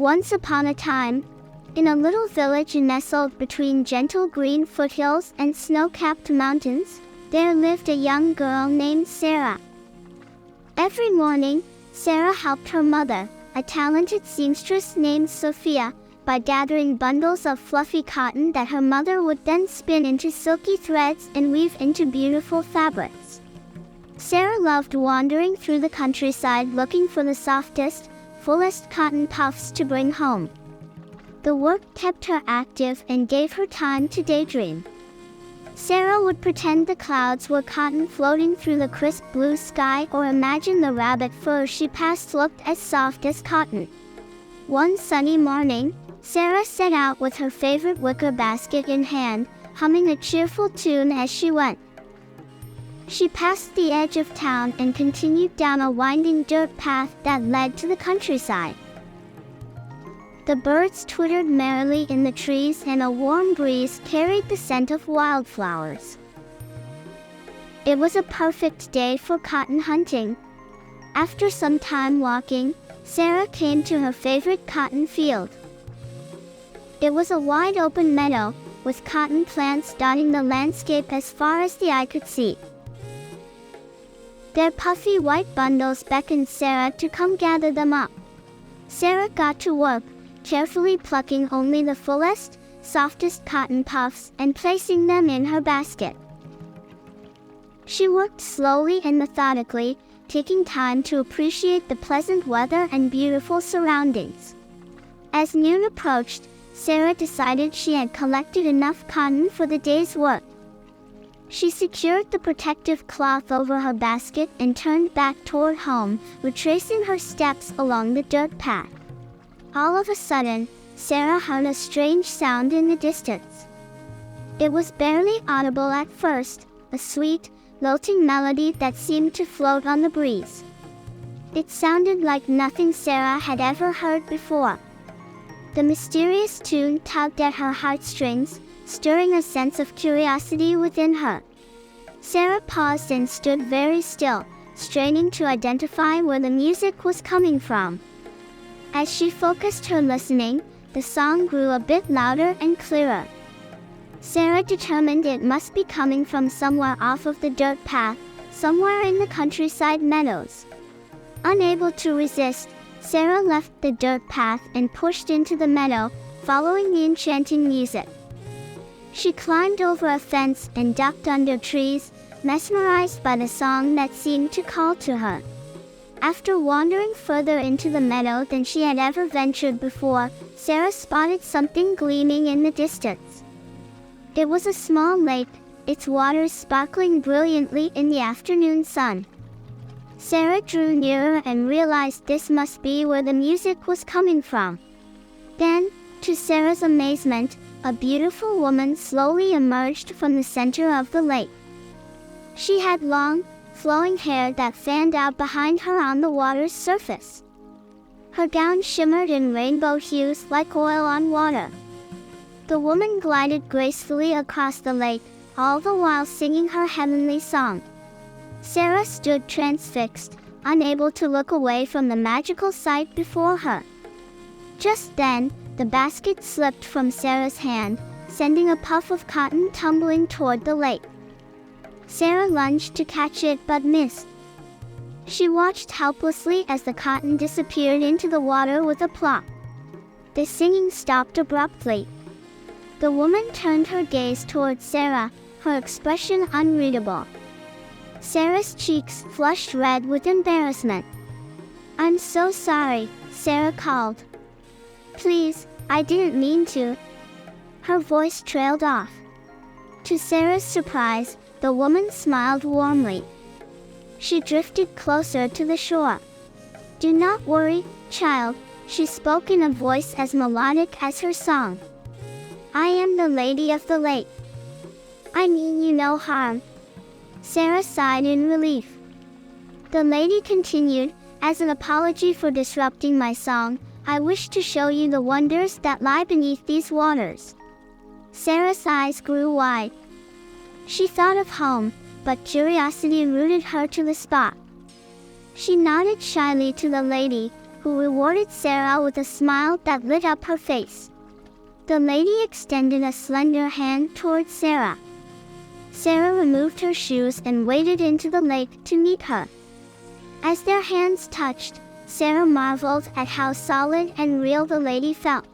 Once upon a time, in a little village nestled between gentle green foothills and snow-capped mountains, there lived a young girl named Sarah. Every morning, Sarah helped her mother, a talented seamstress named Sophia, by gathering bundles of fluffy cotton that her mother would then spin into silky threads and weave into beautiful fabrics. Sarah loved wandering through the countryside looking for the softest, fullest cotton puffs to bring home. The work kept her active and gave her time to daydream. Sarah would pretend the clouds were cotton floating through the crisp blue sky or imagine the rabbit fur she passed looked as soft as cotton. One sunny morning, Sarah set out with her favorite wicker basket in hand, humming a cheerful tune as she went. She passed the edge of town and continued down a winding dirt path that led to the countryside. The birds twittered merrily in the trees and a warm breeze carried the scent of wildflowers. It was a perfect day for cotton hunting. After some time walking, Sarah came to her favorite cotton field. It was a wide open meadow, with cotton plants dotting the landscape as far as the eye could see. Their puffy white bundles beckoned Sarah to come gather them up. Sarah got to work, carefully plucking only the fullest, softest cotton puffs and placing them in her basket. She worked slowly and methodically, taking time to appreciate the pleasant weather and beautiful surroundings. As noon approached, Sarah decided she had collected enough cotton for the day's work. She secured the protective cloth over her basket and turned back toward home, retracing her steps along the dirt path. All of a sudden, Sarah heard a strange sound in the distance. It was barely audible at first, a sweet, lilting melody that seemed to float on the breeze. It sounded like nothing Sarah had ever heard before. The mysterious tune tugged at her heartstrings, stirring a sense of curiosity within her. Sarah paused and stood very still, straining to identify where the music was coming from. As she focused her listening, the song grew a bit louder and clearer. Sarah determined it must be coming from somewhere off of the dirt path, somewhere in the countryside meadows. Unable to resist, Sarah left the dirt path and pushed into the meadow, following the enchanting music. She climbed over a fence and ducked under trees, mesmerized by the song that seemed to call to her. After wandering further into the meadow than she had ever ventured before, Sarah spotted something gleaming in the distance. It was a small lake, its waters sparkling brilliantly in the afternoon sun. Sarah drew nearer and realized this must be where the music was coming from. Then, to Sarah's amazement, a beautiful woman slowly emerged from the center of the lake. She had long, flowing hair that fanned out behind her on the water's surface. Her gown shimmered in rainbow hues like oil on water. The woman glided gracefully across the lake, all the while singing her heavenly song. Sarah stood transfixed, unable to look away from the magical sight before her. Just then, the basket slipped from Sarah's hand, sending a puff of cotton tumbling toward the lake. Sarah lunged to catch it but missed. She watched helplessly as the cotton disappeared into the water with a plop. The singing stopped abruptly. The woman turned her gaze toward Sarah, her expression unreadable. Sarah's cheeks flushed red with embarrassment. "I'm so sorry," Sarah called. "Please, I didn't mean to." Her voice trailed off. To Sarah's surprise, the woman smiled warmly. She drifted closer to the shore. "Do not worry, child," she spoke in a voice as melodic as her song. "I am the lady of the lake. I mean you no harm." Sarah sighed in relief. The lady continued, "As an apology for disrupting my song, I wish to show you the wonders that lie beneath these waters." Sarah's eyes grew wide. She thought of home, but curiosity rooted her to the spot. She nodded shyly to the lady, who rewarded Sarah with a smile that lit up her face. The lady extended a slender hand toward Sarah. Sarah removed her shoes and waded into the lake to meet her. As their hands touched, Sarah marveled at how solid and real the lady felt.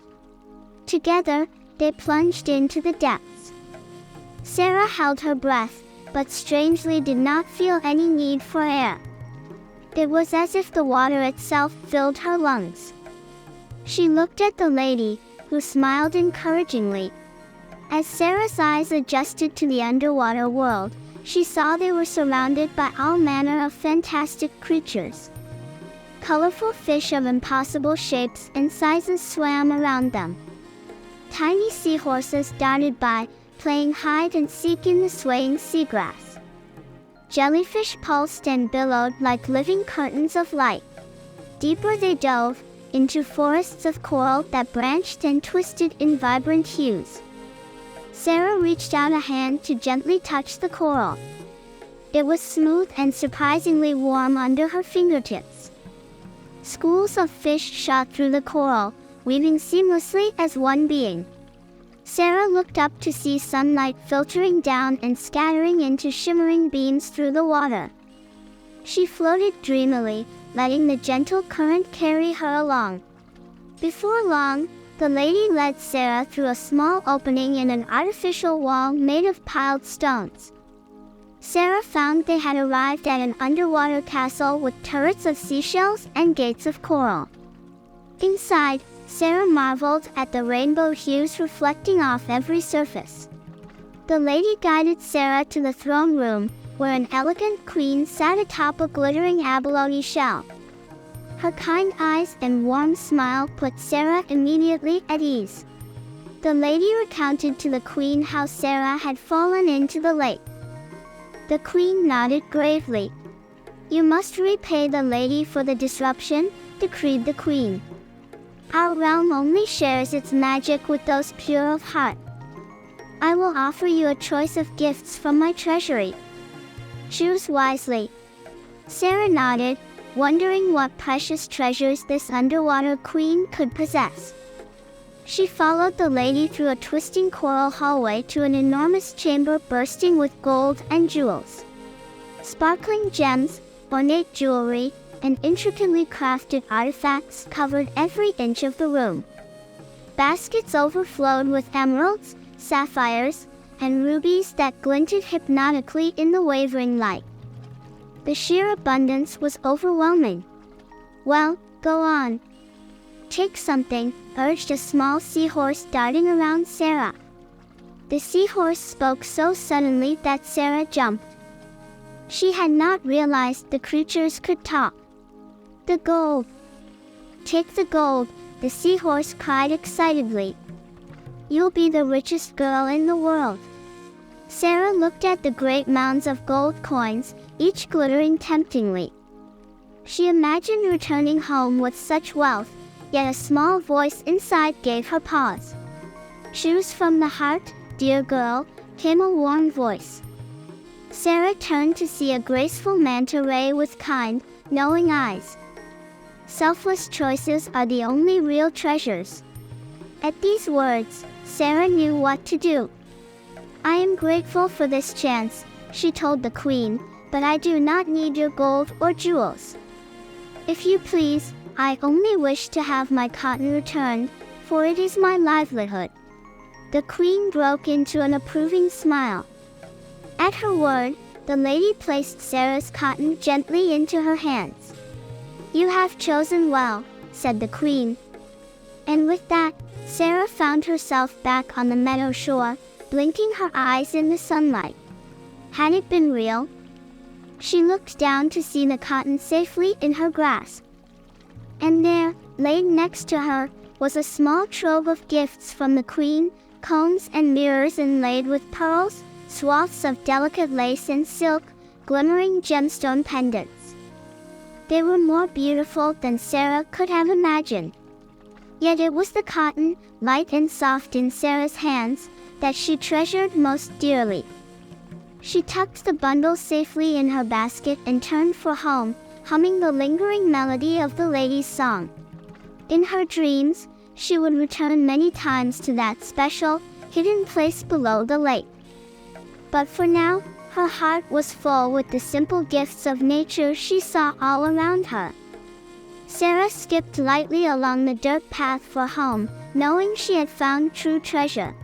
Together, they plunged into the depths. Sarah held her breath, but strangely did not feel any need for air. It was as if the water itself filled her lungs. She looked at the lady, who smiled encouragingly. As Sarah's eyes adjusted to the underwater world, she saw they were surrounded by all manner of fantastic creatures. Colorful fish of impossible shapes and sizes swam around them. Tiny seahorses darted by, playing hide and seek in the swaying seagrass. Jellyfish pulsed and billowed like living curtains of light. Deeper they dove, into forests of coral that branched and twisted in vibrant hues. Sarah reached out a hand to gently touch the coral. It was smooth and surprisingly warm under her fingertips. Schools of fish shot through the coral, weaving seamlessly as one being. Sarah looked up to see sunlight filtering down and scattering into shimmering beams through the water. She floated dreamily, letting the gentle current carry her along. Before long, the lady led Sarah through a small opening in an artificial wall made of piled stones. Sarah found they had arrived at an underwater castle with turrets of seashells and gates of coral. Inside, Sarah marveled at the rainbow hues reflecting off every surface. The lady guided Sarah to the throne room, where an elegant queen sat atop a glittering abalone shell. Her kind eyes and warm smile put Sarah immediately at ease. The lady recounted to the queen how Sarah had fallen into the lake. The queen nodded gravely. "You must repay the lady for the disruption," decreed the queen. "Our realm only shares its magic with those pure of heart. I will offer you a choice of gifts from my treasury. Choose wisely." Sarah nodded, wondering what precious treasures this underwater queen could possess. She followed the lady through a twisting coral hallway to an enormous chamber bursting with gold and jewels. Sparkling gems, ornate jewelry, and intricately crafted artifacts covered every inch of the room. Baskets overflowed with emeralds, sapphires, and rubies that glinted hypnotically in the wavering light. The sheer abundance was overwhelming. "Well, go on. Take something," urged a small seahorse darting around Sarah. The seahorse spoke so suddenly that Sarah jumped. She had not realized the creatures could talk. "The gold. Take the gold," the seahorse cried excitedly. "You'll be the richest girl in the world." Sarah looked at the great mounds of gold coins, each glittering temptingly. She imagined returning home with such wealth, yet a small voice inside gave her pause. "Choose from the heart, dear girl," came a warm voice. Sarah turned to see a graceful manta ray with kind, knowing eyes. Selfless choices are the only real treasures. At these words, Sarah knew what to do. "I am grateful for this chance," she told the queen, "but I do not need your gold or jewels. If you please, I only wish to have my cotton returned, for it is my livelihood." The queen broke into an approving smile. At her word, the lady placed Sarah's cotton gently into her hands. "You have chosen well," said the queen. And with that, Sarah found herself back on the meadow shore, blinking her eyes in the sunlight. Had it been real? She looked down to see the cotton safely in her grasp. And there, laid next to her, was a small trove of gifts from the queen, combs and mirrors inlaid with pearls, swaths of delicate lace and silk, glimmering gemstone pendants. They were more beautiful than Sarah could have imagined. Yet it was the cotton, light and soft in Sarah's hands, that she treasured most dearly. She tucked the bundle safely in her basket and turned for home, humming the lingering melody of the lady's song. In her dreams, she would return many times to that special, hidden place below the lake. But for now, her heart was full with the simple gifts of nature she saw all around her. Sarah skipped lightly along the dirt path for home, knowing she had found true treasure.